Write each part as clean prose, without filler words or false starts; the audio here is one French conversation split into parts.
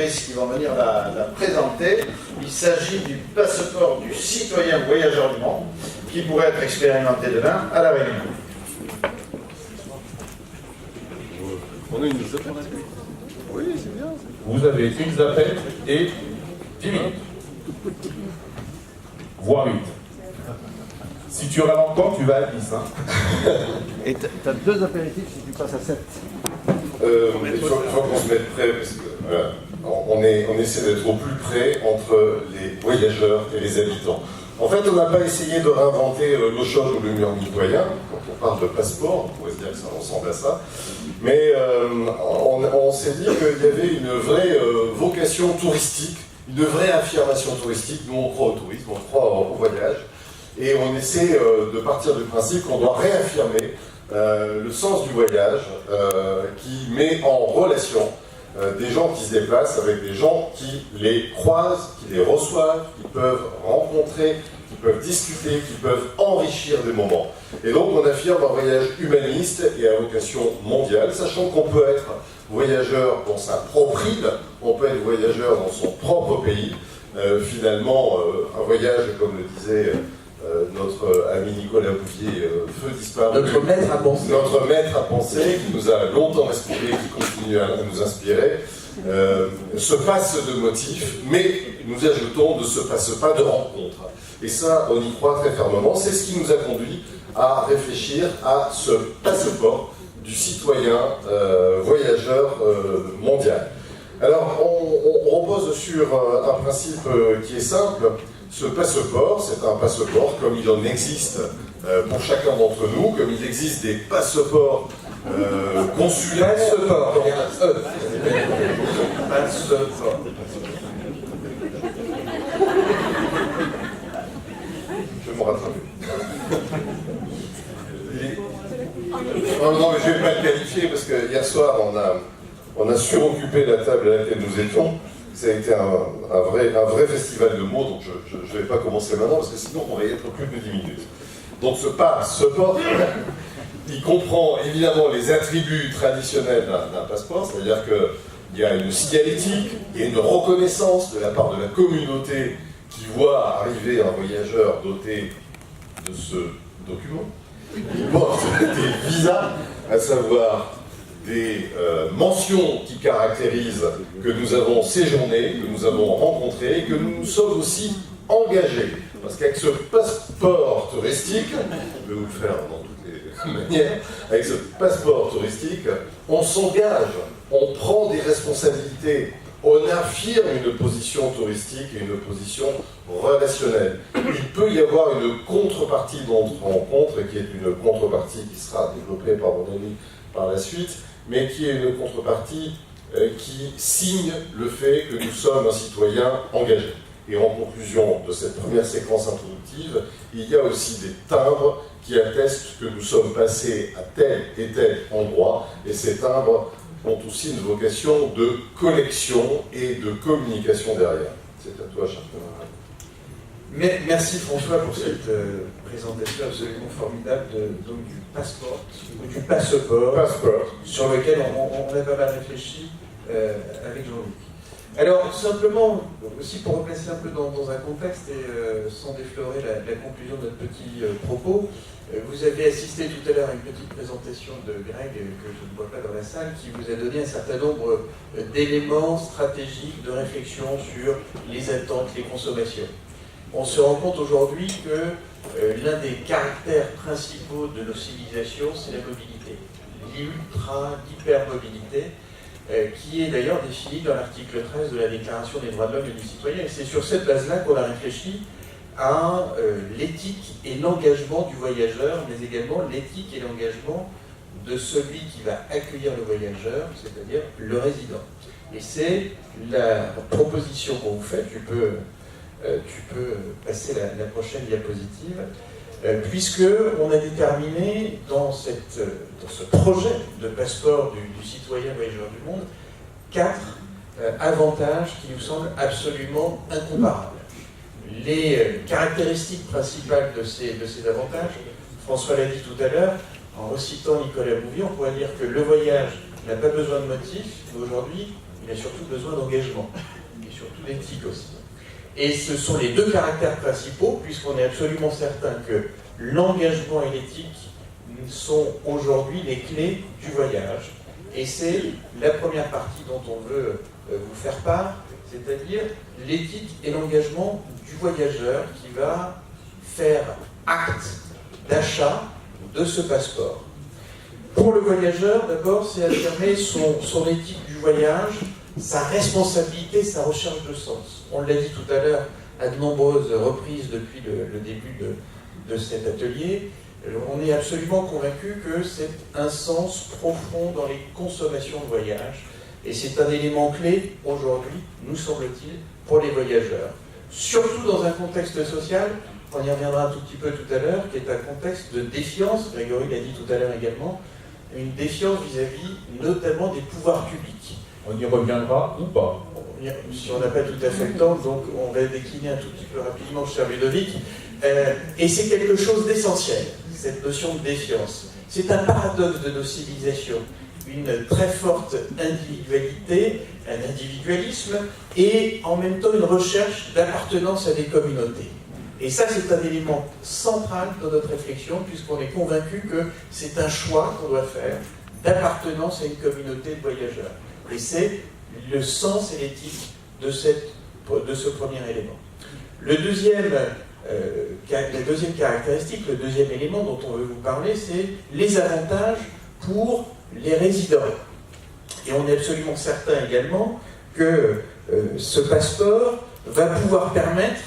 Brice qui vont venir la présenter. Il s'agit du passeport du citoyen voyageur du monde qui pourrait être expérimenté demain à La Réunion. On a une zapette. Oui, c'est bien. Vous avez une zapette et 10 minutes. Voire 8. Si tu ralentis encore, tu vas à 10. Hein. Et tu as 2 apéritifs si tu passes à 7. Il faut qu'on se mette prêt, parce que on essaie d'être au plus près entre les voyageurs et les habitants. En fait, on n'a pas essayé de réinventer l'eau chaude ou le mur mitoyen. Quand on parle de passeport, on pourrait se dire que ça ressemble à ça. Mais on s'est dit qu'il y avait une vraie vocation touristique, une vraie affirmation touristique. Nous, on croit au tourisme, on croit au voyage. Et on essaie de partir du principe qu'on doit réaffirmer le sens du voyage qui met en relation des gens qui se déplacent avec des gens qui les croisent, qui les reçoivent, qui peuvent rencontrer, qui peuvent discuter, qui peuvent enrichir des moments. Et donc on affirme un voyage humaniste et à vocation mondiale, sachant qu'on peut être voyageur dans sa propre île, on peut être voyageur dans son propre pays. Finalement, un voyage, comme le disait notre ami Nicolas Bouvier, feu disparu. Notre maître à penser. Notre maître à penser, qui nous a longtemps inspiré, qui continue à nous inspirer, se passe de motifs, mais nous ajoutons ne se passe pas de rencontres. Et ça, on y croit très fermement. C'est ce qui nous a conduit à réfléchir à ce passeport du citoyen voyageur mondial. Alors, on repose sur un principe qui est simple. Ce passeport, c'est un passeport comme il en existe pour chacun d'entre nous, comme il existe des passeports consulaires. Passeport. Passeport. Je vais me rattraper. Non, mais je ne vais pas le qualifier parce que hier soir, on a suroccupé la table à laquelle nous étions. Ça a été un vrai festival de mots, donc je ne vais pas commencer maintenant, parce que sinon on va y être plus de 10 minutes. Donc ce passeport, il comprend évidemment les attributs traditionnels d'un passeport, c'est-à-dire qu'il y a une signalétique, il y a une reconnaissance de la part de la communauté qui voit arriver un voyageur doté de ce document, qui porte des visas, à savoir des mentions qui caractérisent que nous avons séjourné, que nous avons rencontré, et que nous nous sommes aussi engagés. Parce qu'avec ce passeport touristique, je vais vous le faire dans toutes les manières, avec ce passeport touristique, on s'engage, on prend des responsabilités, on affirme une position touristique et une position relationnelle. Il peut y avoir une contrepartie dans notre rencontre, qui est une contrepartie qui sera développée par mon ami par la suite, mais qui est une contrepartie qui signe le fait que nous sommes un citoyen engagé. Et en conclusion de cette première séquence introductive, il y a aussi des timbres qui attestent que nous sommes passés à tel et tel endroit, et ces timbres ont aussi une vocation de collection et de communication derrière. C'est à toi, cher camarade. Merci François pour cette présentation absolument formidable donc du passeport, ou du passeport, sur lequel on a pas mal réfléchi avec Jean-Luc. Alors, simplement, aussi pour replacer un peu dans un contexte et sans déflorer la conclusion de notre petit propos, vous avez assisté tout à l'heure à une petite présentation de Greg, que je ne vois pas dans la salle, qui vous a donné un certain nombre d'éléments stratégiques de réflexion sur les attentes, les consommations. On se rend compte aujourd'hui que l'un des caractères principaux de nos civilisations, c'est la mobilité, l'hypermobilité, qui est d'ailleurs définie dans l'article 13 de la Déclaration des droits de l'homme et du citoyen. Et c'est sur cette base-là qu'on a réfléchi à l'éthique et l'engagement du voyageur, mais également l'éthique et l'engagement de celui qui va accueillir le voyageur, c'est-à-dire le résident. Et c'est la proposition qu'on vous fait. Tu peux passer la prochaine diapositive, puisque on a déterminé dans ce projet de passeport du citoyen voyageur du monde 4 avantages qui nous semblent absolument incomparables. Les caractéristiques principales de ces avantages, François l'a dit tout à l'heure, en recitant Nicolas Bouvier, on pourrait dire que le voyage n'a pas besoin de motif, mais aujourd'hui, il il y a surtout besoin d'engagement, et surtout d'éthique aussi. Et ce sont les deux caractères principaux, puisqu'on est absolument certain que l'engagement et l'éthique sont aujourd'hui les clés du voyage. Et c'est la première partie dont on veut vous faire part, c'est-à-dire l'éthique et l'engagement du voyageur qui va faire acte d'achat de ce passeport. Pour le voyageur, d'abord, c'est affirmer son éthique du voyage, sa responsabilité, sa recherche de sens. On l'a dit tout à l'heure à de nombreuses reprises depuis le début de cet atelier. On est absolument convaincu que c'est un sens profond dans les consommations de voyage. Et c'est un élément clé aujourd'hui, nous semble-t-il, pour les voyageurs. Surtout dans un contexte social, on y reviendra un tout petit peu tout à l'heure, qui est un contexte de défiance, Grégory l'a dit tout à l'heure également, une défiance vis-à-vis notamment des pouvoirs publics. On y reviendra ou pas? Si on n'a pas tout à fait le temps, donc on va décliner un tout petit peu rapidement, cher Ludovic. Et c'est quelque chose d'essentiel, cette notion de défiance. C'est un paradoxe de nos civilisations, une très forte individualité, un individualisme, et en même temps une recherche d'appartenance à des communautés. Et ça, c'est un élément central dans notre réflexion, puisqu'on est convaincu que c'est un choix qu'on doit faire d'appartenance à une communauté de voyageurs. Et c'est le sens et l'éthique de ce premier élément. La deuxième caractéristique, le deuxième élément dont on veut vous parler, c'est les avantages pour les résidents. Et on est absolument certain également que ce passeport va pouvoir permettre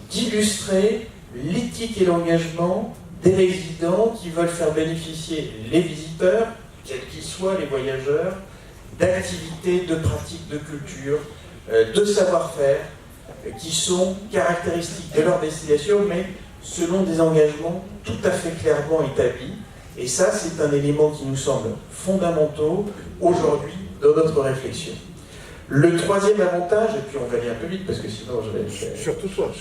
d'illustrer l'éthique et l'engagement des résidents qui veulent faire bénéficier les visiteurs, quels qu'ils soient, les voyageurs, d'activités, de pratiques, de culture, de savoir-faire, qui sont caractéristiques de leur destination, mais selon des engagements tout à fait clairement établis. Et ça, c'est un élément qui nous semble fondamental aujourd'hui dans notre réflexion. Le troisième avantage, et puis on va aller un peu vite parce que sinon je vais... Surtout toi,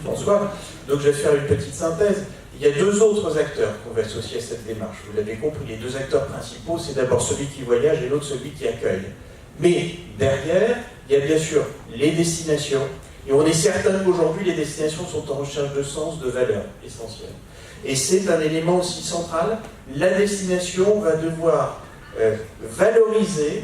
François. Donc je vais faire une petite synthèse. Il y a deux autres acteurs qu'on va associer à cette démarche. Vous l'avez compris, les deux acteurs principaux, c'est d'abord celui qui voyage et l'autre celui qui accueille. Mais derrière, il y a bien sûr les destinations. Et on est certain qu'aujourd'hui, les destinations sont en recherche de sens, de valeur essentielle. Et c'est un élément aussi central. La destination va devoir valoriser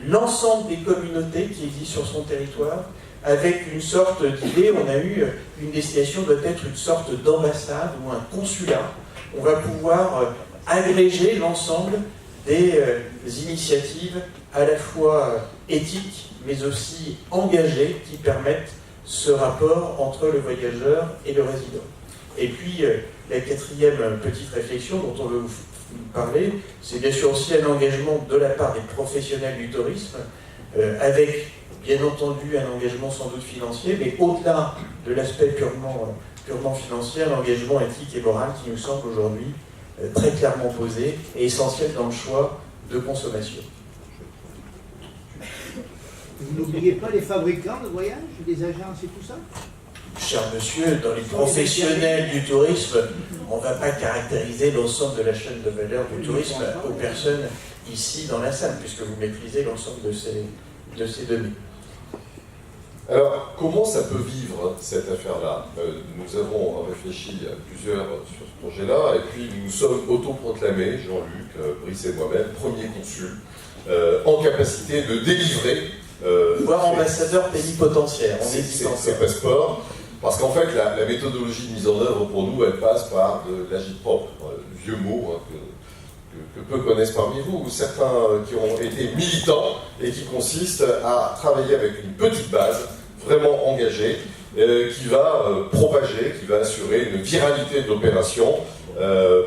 l'ensemble des communautés qui existent sur son territoire, avec une sorte d'idée. On a eu une destination doit être une sorte d'ambassade ou un consulat. On va pouvoir agréger l'ensemble des initiatives à la fois éthiques mais aussi engagées qui permettent ce rapport entre le voyageur et le résident. Et puis la quatrième petite réflexion dont on veut vous parler, c'est bien sûr aussi un engagement de la part des professionnels du tourisme, avec bien entendu un engagement sans doute financier, mais au-delà de l'aspect purement financier, un engagement éthique et moral qui nous semble aujourd'hui très clairement posé et essentiel dans le choix de consommation. Vous n'oubliez pas les fabricants de voyages, les agences et tout ça? Cher monsieur, dans les professionnels du tourisme, on ne va pas caractériser l'ensemble de la chaîne de valeur du tourisme aux personnes ici dans la salle, puisque vous maîtrisez l'ensemble de ces données. Alors, comment ça peut vivre, cette affaire-là? Nous avons réfléchi à plusieurs sur ce projet-là, et puis nous nous sommes autoproclamés, Jean-Luc, Brice et moi-même, premiers consuls, en capacité de délivrer voire ambassadeur plénipotentiaire, ces passeports, parce qu'en fait, la méthodologie de mise en œuvre pour nous, elle passe par de l'agit-prop, vieux mot que peu connaissent parmi vous, ou certains qui ont été militants et qui consiste à travailler avec une petite base vraiment engagée qui va propager, qui va assurer une viralité de l'opération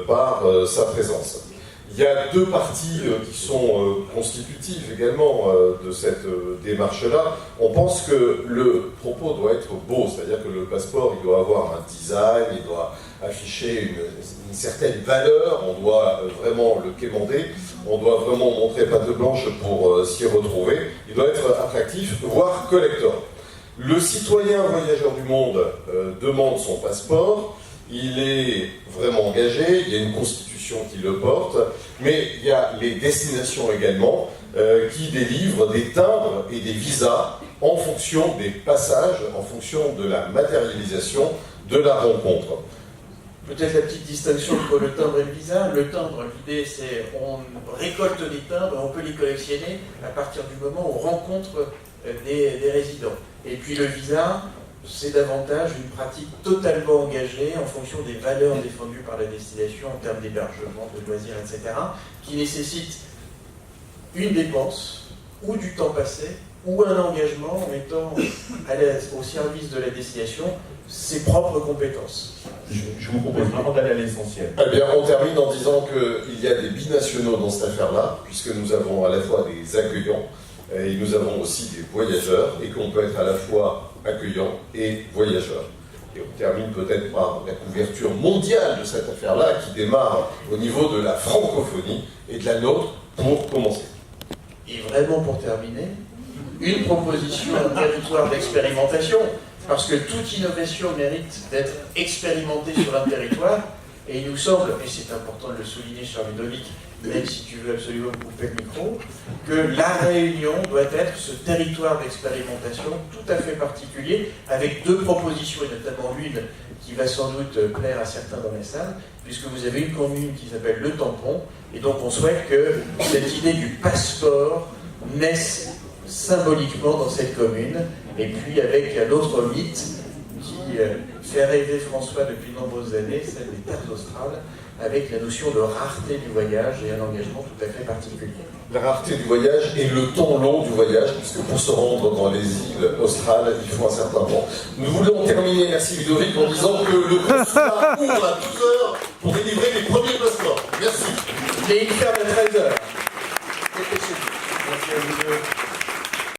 par sa présence. Il y a deux parties qui sont constitutives également de cette démarche-là. On pense que le propos doit être beau, c'est-à-dire que le passeport, il doit avoir un design, il doit afficher une certaine valeur, on doit vraiment le quémander, on doit vraiment montrer patte blanche pour s'y retrouver. Il doit être attractif, voire collector. Le citoyen voyageur du monde demande son passeport, il est vraiment engagé, il y a une constitution qui le porte, mais il y a les destinations également qui délivre des timbres et des visas en fonction des passages, en fonction de la matérialisation de la rencontre. Peut-être la petite distinction entre le timbre et le visa. Le timbre, l'idée c'est on récolte des timbres et on peut les collectionner à partir du moment où on rencontre des résidents. Et puis le visa, c'est davantage une pratique totalement engagée en fonction des valeurs défendues par la destination en termes d'hébergement, de loisirs, etc., qui nécessite une dépense ou du temps passé ou un engagement en mettant au service de la destination ses propres compétences. Je vous propose vraiment d'aller à l'essentiel. Eh bien, on termine en disant qu'il y a des binationaux dans cette affaire-là, puisque nous avons à la fois des accueillants et nous avons aussi des voyageurs, et qu'on peut être à la fois accueillant et voyageur. Et on termine peut-être par la couverture mondiale de cette affaire-là, qui démarre au niveau de la francophonie et de la nôtre pour commencer. Et vraiment pour terminer, une proposition, un territoire d'expérimentation, parce que toute innovation mérite d'être expérimentée sur un territoire, et il nous semble, et c'est important de le souligner, cher Ludovic, même si tu veux absolument me couper le micro, que la Réunion doit être ce territoire d'expérimentation tout à fait particulier, avec deux propositions, et notamment l'une qui va sans doute plaire à certains dans la salle, puisque vous avez une commune qui s'appelle Le Tampon, et donc on souhaite que cette idée du passeport naisse symboliquement dans cette commune, et puis avec un autre mythe qui fait rêver François depuis de nombreuses années, celle des terres australes, avec la notion de rareté du voyage et un engagement tout à fait particulier. La rareté du voyage et le temps long du voyage, puisque pour se rendre dans les îles australes, il faut un certain temps. Nous voulons terminer, merci Ludovic, en disant que le consulat ouvre à 12h pour délivrer les premiers passeports. Merci. Et il ferme à 13h. Merci à vous deux.